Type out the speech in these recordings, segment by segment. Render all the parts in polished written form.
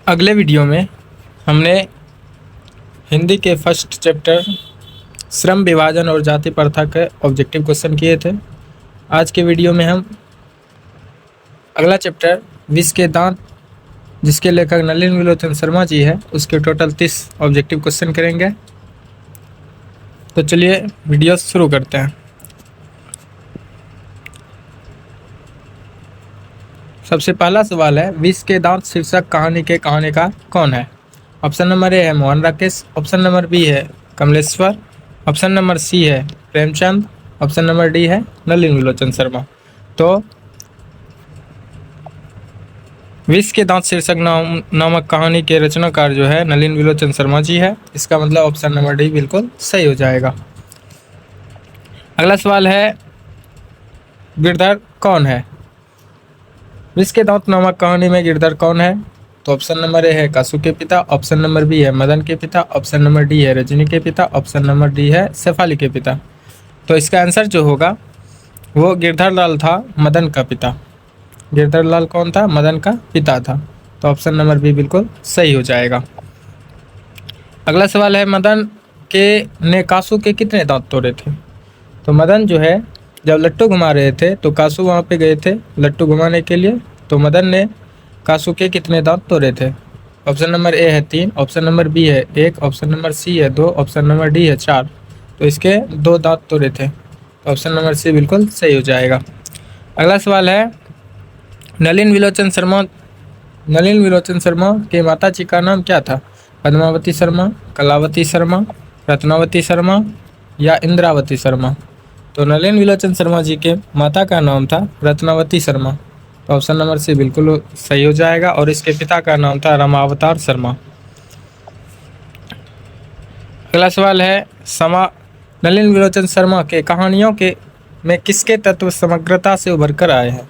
अगले वीडियो में हमने हिंदी के फर्स्ट चैप्टर श्रम विभाजन और जाति प्रथा के ऑब्जेक्टिव क्वेश्चन किए थे। आज के वीडियो में हम अगला चैप्टर विष के दांत, जिसके लेखक नलिन विलोचन शर्मा जी है, उसके टोटल 30 ऑब्जेक्टिव क्वेश्चन करेंगे। तो चलिए वीडियो शुरू करते हैं। सबसे पहला सवाल है, विष के दांत शीर्षक कहानी के कहानीकार कौन है? ऑप्शन नंबर ए है Mohan Rakesh, option number B है कमलेश्वर, ऑप्शन नंबर सी है प्रेमचंद, ऑप्शन नंबर डी है नलिन विलोचन शर्मा। तो विष के दांत शीर्षक नामक कहानी के रचनाकार जो है नलिन विलोचन शर्मा जी है। इसका मतलब ऑप्शन नंबर डी बिल्कुल सही हो जाएगा। अगला सवाल है, गिरधर कौन है? विष के दांत नामक कहानी में गिरधर कौन है? तो ऑप्शन नंबर ए है कासू के पिता, ऑप्शन नंबर बी है मदन के पिता, ऑप्शन नंबर डी है रजनी के पिता, ऑप्शन नंबर डी है शेफाली के पिता। तो इसका आंसर जो होगा वो गिरधर लाल था, मदन का पिता। गिरधर लाल कौन था? मदन का पिता था। तो ऑप्शन नंबर बी बिल्कुल सही हो जाएगा। अगला सवाल है, मदन के ने कासू के कितने दांत तोड़े थे? तो मदन जो है जब लट्टू घुमा रहे थे तो कासू वहाँ पे गए थे लट्टू घुमाने के लिए। तो मदन ने कासू के कितने दांत तोड़े थे? ऑप्शन नंबर ए है 3, ऑप्शन नंबर बी है 1, ऑप्शन नंबर सी है 2, ऑप्शन नंबर डी है 4। तो इसके 2 दांत तोड़े थे। तो ऑप्शन नंबर सी बिल्कुल सही हो जाएगा। अगला सवाल है, नलिन विलोचन शर्मा के माता जी का नाम क्या था? पद्मावती शर्मा, कलावती शर्मा, रत्नावती शर्मा या इंद्रावती शर्मा? तो नलिन विलोचन शर्मा जी के माता का नाम था रत्नावती शर्मा। तो ऑप्शन नंबर सी बिल्कुल सही हो जाएगा। और इसके पिता का नाम था रामावतार शर्मा। अगला सवाल है, नलिन विलोचन शर्मा के कहानियों के में किसके तत्व समग्रता से उभर कर आए हैं?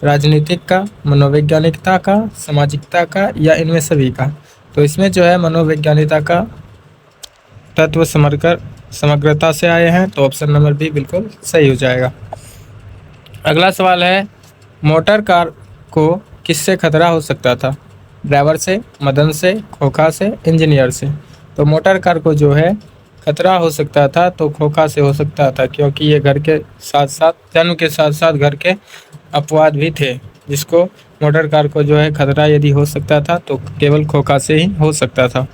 राजनीतिक का, मनोवैज्ञानिकता का, सामाजिकता का या इनमें सभी का? तो इसमें जो है मनोवैज्ञानिकता का तत्व समग्रता से आए हैं। तो ऑप्शन नंबर बी बिल्कुल सही हो जाएगा। अगला सवाल है, मोटर कार को किससे खतरा हो सकता था? ड्राइवर से, मदन से, खोखा से, इंजीनियर से? तो मोटर कार को जो है खतरा हो सकता था तो खोखा से हो सकता था, क्योंकि ये घर के साथ साथ जन्म के साथ साथ घर के अपवाद भी थे, जिसको मोटर कार को जो है खतरा यदि हो सकता था तो केवल खोखा से ही हो सकता था।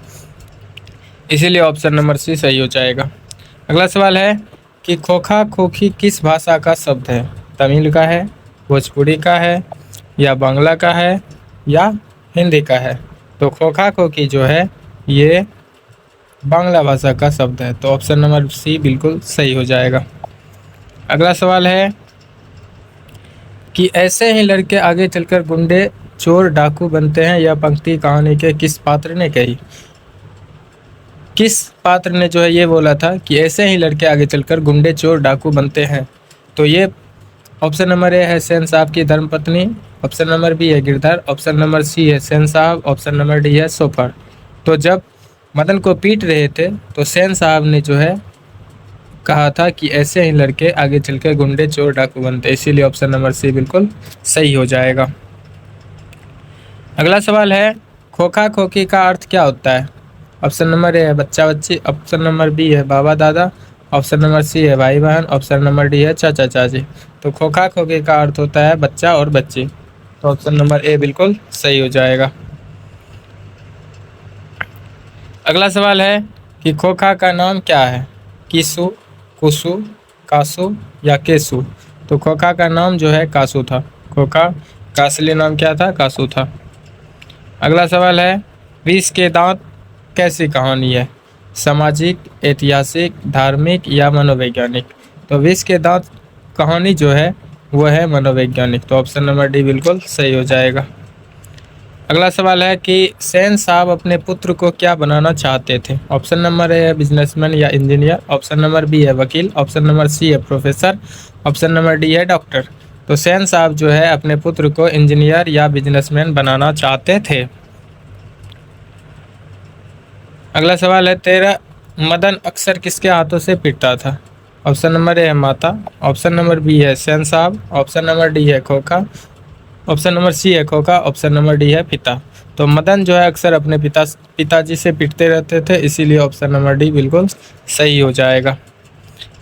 इसीलिए ऑप्शन नंबर सी सही हो जाएगा। अगला सवाल है कि खोखा खोखी किस भाषा का शब्द है? तमिल का है, भोजपुरी का है या बांग्ला का है या हिंदी का है? तो खोखा खोखी जो है ये बांग्ला भाषा का शब्द है। तो ऑप्शन नंबर सी बिल्कुल सही हो जाएगा। अगला सवाल है कि ऐसे ही लड़के आगे चलकर गुंडे, चोर, डाकू बनते हैं, यह पंक्ति कहानी के किस पात्र ने कही? किस पात्र ने जो है ये बोला था कि ऐसे ही लड़के आगे चलकर गुंडे, चोर, डाकू बनते हैं? तो ये ऑप्शन नंबर ए है सेन साहब की धर्मपत्नी, ऑप्शन नंबर बी है गिरधर, ऑप्शन नंबर सी है सेन साहब, ऑप्शन नंबर डी है सोफर। तो जब मदन को पीट रहे थे तो सेन साहब ने जो है कहा था कि ऐसे ही लड़के आगे चलकर गुंडे, चोर, डाकू बनते, इसीलिए ऑप्शन नंबर सी बिल्कुल सही हो जाएगा। अगला सवाल है, खोखा खोखी का अर्थ क्या होता है? ऑप्शन नंबर ए है बच्चा बच्ची, ऑप्शन नंबर बी है बाबा दादा, ऑप्शन नंबर सी है भाई बहन, ऑप्शन नंबर डी है चाचा चाची। तो खोखा खोखी का अर्थ होता है बच्चा और बच्ची। तो ऑप्शन नंबर ए बिल्कुल सही हो जाएगा। अगला सवाल है कि खोखा का नाम क्या है? किसु, कुसु, कासु या केसु? तो खोखा का नाम जो है कासु था। खोखा का असली नाम क्या था? कासु था। अगला सवाल है, विष के दांत कैसी कहानी है? सामाजिक, ऐतिहासिक, धार्मिक या मनोवैज्ञानिक? तो विष के दांत कहानी जो है वो है मनोवैज्ञानिक। तो ऑप्शन नंबर डी बिल्कुल सही हो जाएगा। अगला सवाल है कि सेन साहब अपने पुत्र को क्या बनाना चाहते थे? ऑप्शन नंबर ए है बिजनेसमैन या इंजीनियर, ऑप्शन नंबर बी है वकील, ऑप्शन नंबर सी है प्रोफेसर, ऑप्शन नंबर डी है डॉक्टर। तो सेन साहब जो है अपने पुत्र को इंजीनियर या बिजनेसमैन बनाना चाहते थे। अगला सवाल है, तेरा मदन अक्सर किसके हाथों से पीटता था? ऑप्शन नंबर ए है माता, ऑप्शन नंबर बी है सेन साहब, ऑप्शन नंबर डी है खोखा, ऑप्शन नंबर सी है खोखा, ऑप्शन नंबर डी है पिता। तो मदन जो है अक्सर अपने पिताजी से पिटते रहते थे, इसीलिए ऑप्शन नंबर डी बिल्कुल सही हो जाएगा।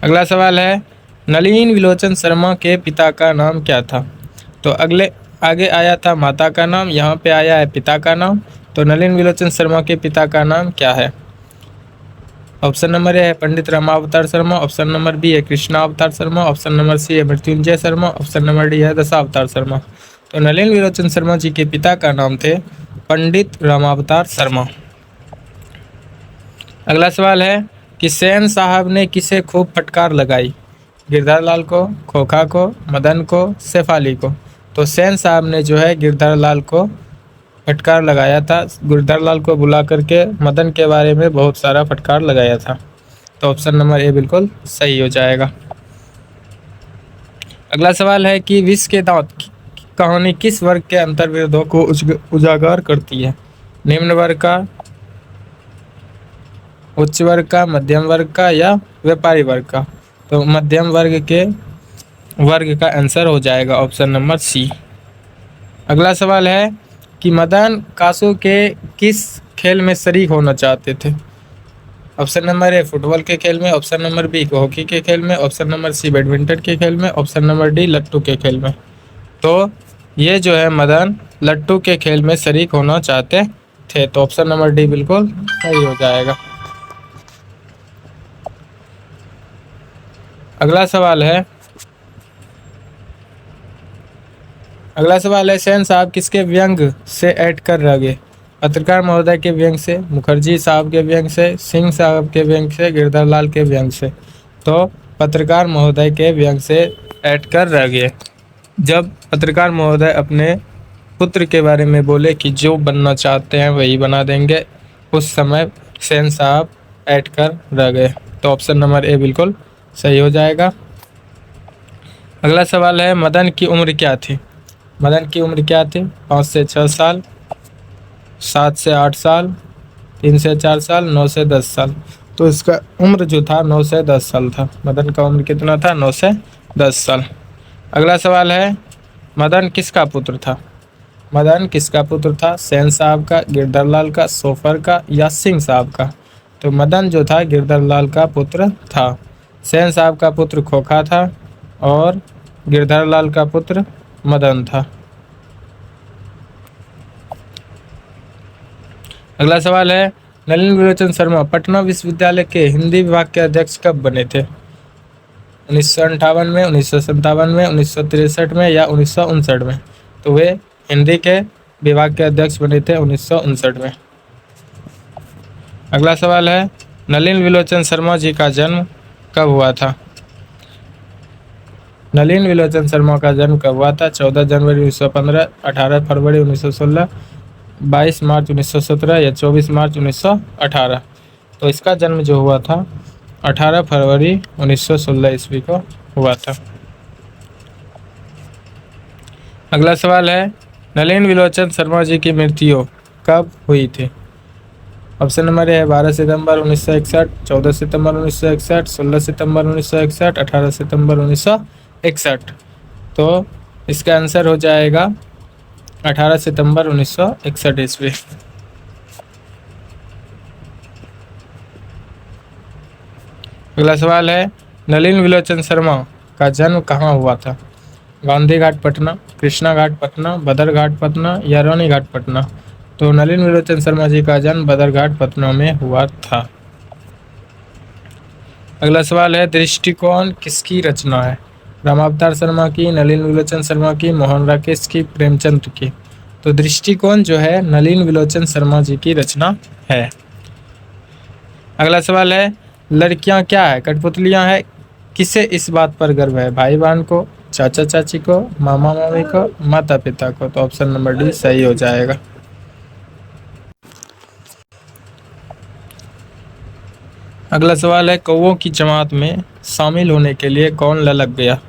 अगला सवाल है, नलिनी विलोचन शर्मा के पिता का नाम क्या था? तो आगे आया था माता का नाम, यहाँ पे आया है पिता का नाम। तो नलिनी विलोचन शर्मा के पिता का नाम क्या है? ऑप्शन नंबर ए है पंडित रामावतार शर्मा, ऑप्शन नंबर बी है कृष्णा अवतार शर्मा, ऑप्शन नंबर सी है Mrityunjay Sharma, option number D है दशावतार शर्मा। तो नलिनी विलोचन शर्मा जी के पिता का नाम थे पंडित रामावतार शर्मा। अगला सवाल है कि सेन साहब ने किसे खूब फटकार लगाई? गिरधर लाल को, खोखा को, मदन को, शेफाली को। तो सेन साहब ने जो है गिरधर लाल को फटकार लगाया था। गिरधर लाल को बुला करके मदन के बारे में बहुत सारा फटकार लगाया था। तो ऑप्शन नंबर ए बिल्कुल सही हो जाएगा। अगला सवाल है कि विष के दांत की कहानी किस वर्ग के अंतर्विरोधों को उजागर करती है? निम्न वर्ग का, उच्च वर्ग का, मध्यम वर्ग का या व्यापारी वर्ग का? तो मध्यम वर्ग के वर्ग का आंसर हो जाएगा ऑप्शन नंबर सी। अगला सवाल है कि मदन कासू के किस खेल में शरीक होना चाहते थे? ऑप्शन नंबर ए फुटबॉल के खेल में, ऑप्शन नंबर बी हॉकी के खेल में, ऑप्शन नंबर सी बैडमिंटन के खेल में, ऑप्शन नंबर डी लट्टू के खेल में। तो ये जो है मदन लट्टू के खेल में शरीक होना चाहते थे। तो ऑप्शन नंबर डी बिल्कुल सही हो जाएगा। अगला सवाल है सेन साहब किसके व्यंग से ऐड कर रह गए? पत्रकार महोदय के व्यंग से, मुखर्जी साहब के व्यंग से, सिंह साहब के व्यंग से, गिरधर लाल के व्यंग से। तो पत्रकार महोदय के व्यंग से ऐड कर रह गए। जब पत्रकार महोदय अपने पुत्र के बारे में बोले कि जो बनना चाहते हैं वही बना देंगे, उस समय सेन साहब ऐड कर रह गए। तो ऑप्शन नंबर ए बिल्कुल सही हो जाएगा। अगला सवाल है मदन की उम्र क्या थी? मदन की उम्र क्या थी? 5 से 6 साल, 7 से 8 साल, 3 से 4 साल, 9 से 10 साल। तो इसका उम्र जो था 9 से 10 साल था। मदन का उम्र कितना था? 9 से 10 साल। अगला सवाल है मदन किसका पुत्र था? मदन किसका पुत्र था? सेन साहब का, गिरधर लाल का, सोफर का या सिंह साहब का? तो मदन जो था गिरधर लाल का पुत्र था। सेन साहब का पुत्र खोखा था और गिरधर लाल का पुत्र मदन था। अगला सवाल है नलिनी विलोचन शर्मा पटना विश्वविद्यालय के हिंदी विभाग के अध्यक्ष कब बने थे? 1958 में, 1957 में, 1963 में या 1959 में? तो वे हिंदी के विभाग के अध्यक्ष बने थे 1959 में। अगला सवाल है नलिनी विलोचन शर्मा जी का जन्म कब हुआ था? नलिनी विलोचन शर्मा का जन्म कब हुआ था? 14 जनवरी 1915, 18 फरवरी 1916, 22 मार्च 1917 या 24 मार्च 1918? तो इसका जन्म जो हुआ था 18 फरवरी 1916 ईस्वी को हुआ था। अगला सवाल है नलिनी विलोचन शर्मा जी की मृत्यु कब हुई थी? ऑप्शन नंबर ए है 12 सितंबर 1961, 14 सितंबर 1961, 16 सितंबर 1961, 18 सितंबर 1961। तो इसका आंसर हो जाएगा 18 सितंबर 1961 ईस्वी। अगला सवाल है नलिनी विलोचन शर्मा का जन्म कहाँ हुआ था? गांधी घाट पटना, कृष्णा घाट पटना, बदर घाट पटना या रानी घाट पटना? तो नलिनी विलोचन शर्मा जी का जन्म बदर घाट पटना में हुआ था। अगला सवाल है दृष्टिकोण किसकी रचना है? रामावतार शर्मा की, नलिनी विलोचन शर्मा की, मोहन राकेश की, प्रेमचंद की? तो दृष्टिकोण जो है नलिनी विलोचन शर्मा जी की रचना है। अगला सवाल है लड़कियां क्या है? कठपुतलियां है। किसे इस बात पर गर्व है? भाई बहन को, चाचा चाची को, मामा मामी को, माता पिता को? तो ऑप्शन नंबर डी सही हो जाएगा। अगला सवाल है कौवों की जमात में शामिल होने के लिए कौन ललक गया?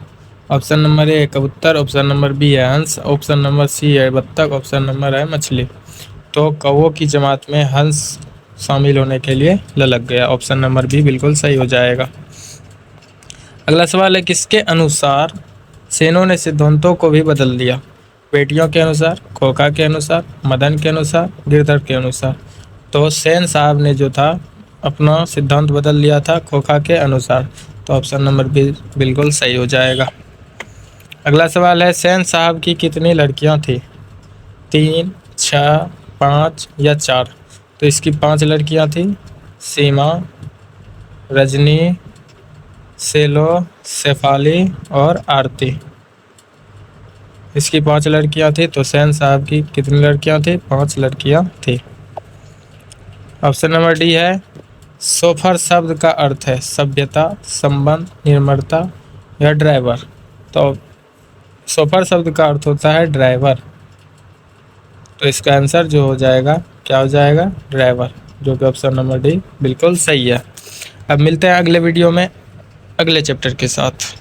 ऑप्शन नंबर ए कबूतर, ऑप्शन नंबर बी है हंस, ऑप्शन नंबर सी है बत्तख, ऑप्शन नंबर है मछली। तो कौवों की जमात में हंस शामिल होने के लिए ललक गया। ऑप्शन नंबर बी बिल्कुल सही हो जाएगा। अगला सवाल है किसके अनुसार सेनों ने सिद्धांतों को भी बदल दिया? बेटियों के अनुसार, खोखा के अनुसार, मदन के अनुसार, गिरधर के अनुसार। तो सेन साहब ने जो था अपना सिद्धांत बदल लिया था खोखा के अनुसार। तो ऑप्शन नंबर बी बिल्कुल सही हो जाएगा। अगला सवाल है, सेन साहब की कितनी लड़कियां थी? 3, 6, 5 या 4? तो इसकी 5 लड़कियां थी। सीमा, रजनी, सेलो, शेफाली और आरती। इसकी 5 लड़कियां थी। तो सेन साहब की कितनी लड़कियां थी? 5 लड़कियां थी। ऑप्शन नंबर डी है, सोफर शब्द का अर्थ है सभ्यता, संबंध, निर्मलता या ड्राइवर। तो सोफर शब्द का अर्थ होता है ड्राइवर। तो इसका आंसर जो हो जाएगा, क्या हो जाएगा? ड्राइवर, जो कि ऑप्शन नंबर डी बिल्कुल सही है। अब मिलते हैं अगले वीडियो में अगले चैप्टर के साथ।